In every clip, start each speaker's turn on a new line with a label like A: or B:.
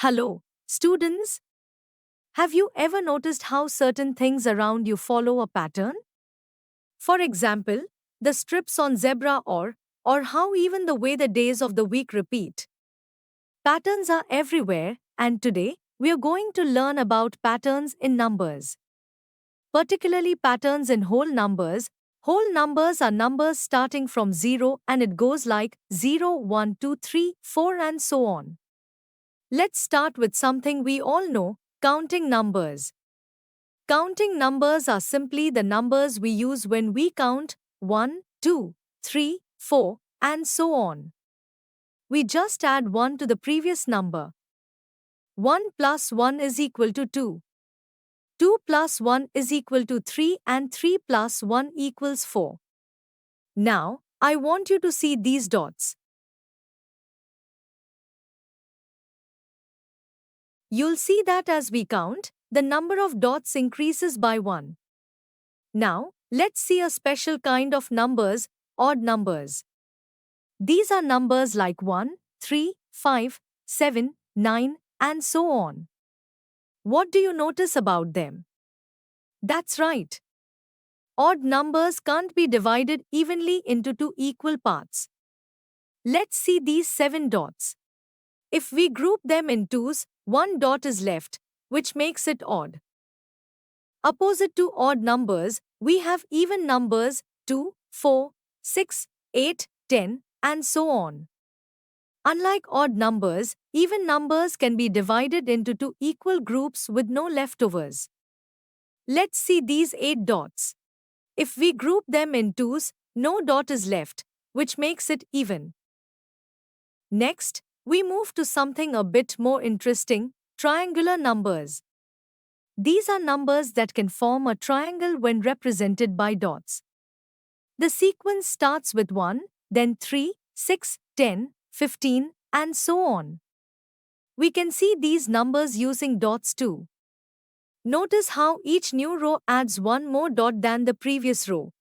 A: Hello, students. Have you ever noticed how certain things around you follow a pattern? For example, the strips on zebra or how even the way the days of the week repeat. Patterns are everywhere, and today we are going to learn about patterns in numbers. Particularly patterns in whole numbers. Whole numbers are numbers starting from 0 and it goes like 0, 1, 2, 3, 4 and so on. Let's start with something we all know, counting numbers. Counting numbers are simply the numbers we use when we count 1, 2, 3, 4, and so on. We just add 1 to the previous number. 1 plus 1 is equal to 2. 2 plus 1 is equal to 3 and 3 plus 1 equals 4. Now, I want you to see these dots. You'll see that as we count, the number of dots increases by 1. Now, let's see a special kind of numbers, odd numbers. These are numbers like 1, 3, 5, 7, 9, and so on. What do you notice about them? That's right. Odd numbers can't be divided evenly into two equal parts. Let's see these 7 dots. If we group them in twos, one dot is left, which makes it odd. Opposite to odd numbers, we have even numbers 2, 4, 6, 8, 10, and so on. Unlike odd numbers, even numbers can be divided into two equal groups with no leftovers. Let's see these 8 dots. If we group them in twos, no dot is left, which makes it even. Next, we move to something a bit more interesting, triangular numbers. These are numbers that can form a triangle when represented by dots. The sequence starts with 1, then 3, 6, 10, 15, and so on. We can see these numbers using dots too. Notice how each new row adds one more dot than the previous row.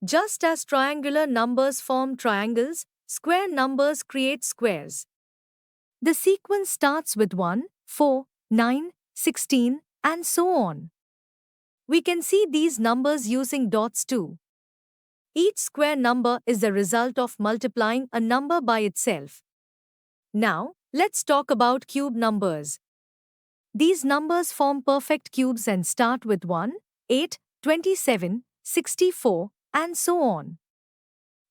A: Just as triangular numbers form triangles, square numbers create squares. The sequence starts with 1, 4, 9, 16, and so on. We can see these numbers using dots too. Each square number is the result of multiplying a number by itself. Now, let's talk about cube numbers. These numbers form perfect cubes and start with 1, 8, 27, 64, and so on.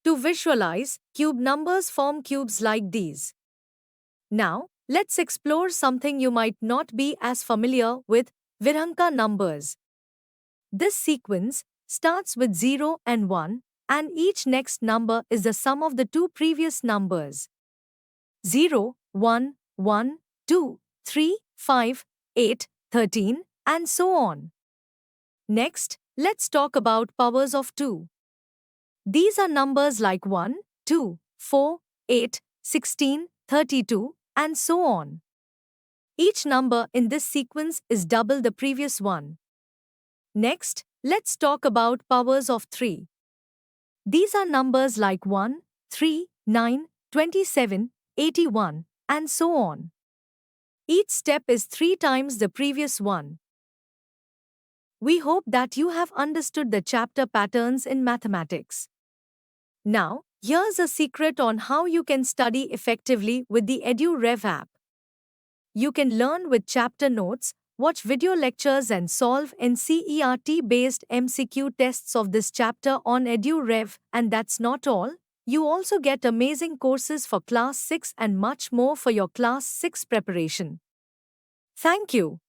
A: To visualize, cube numbers form cubes like these. Now, let's explore something you might not be as familiar with, Virhanka numbers. This sequence starts with 0 and 1, and each next number is the sum of the two previous numbers. 0, 1, 1, 2, 3, 5, 8, 13, and so on. Next, let's talk about powers of 2. These are numbers like 1, 2, 4, 8, 16, 32, and so on. Each number in this sequence is double the previous one. Next, let's talk about powers of 3. These are numbers like 1, 3, 9, 27, 81, and so on. Each step is 3 times the previous one. We hope that you have understood the chapter patterns in mathematics. Now, here's a secret on how you can study effectively with the EduRev app. You can learn with chapter notes, watch video lectures and solve NCERT-based MCQ tests of this chapter on EduRev, and that's not all. You also get amazing courses for Class 6 and much more for your Class 6 preparation. Thank you.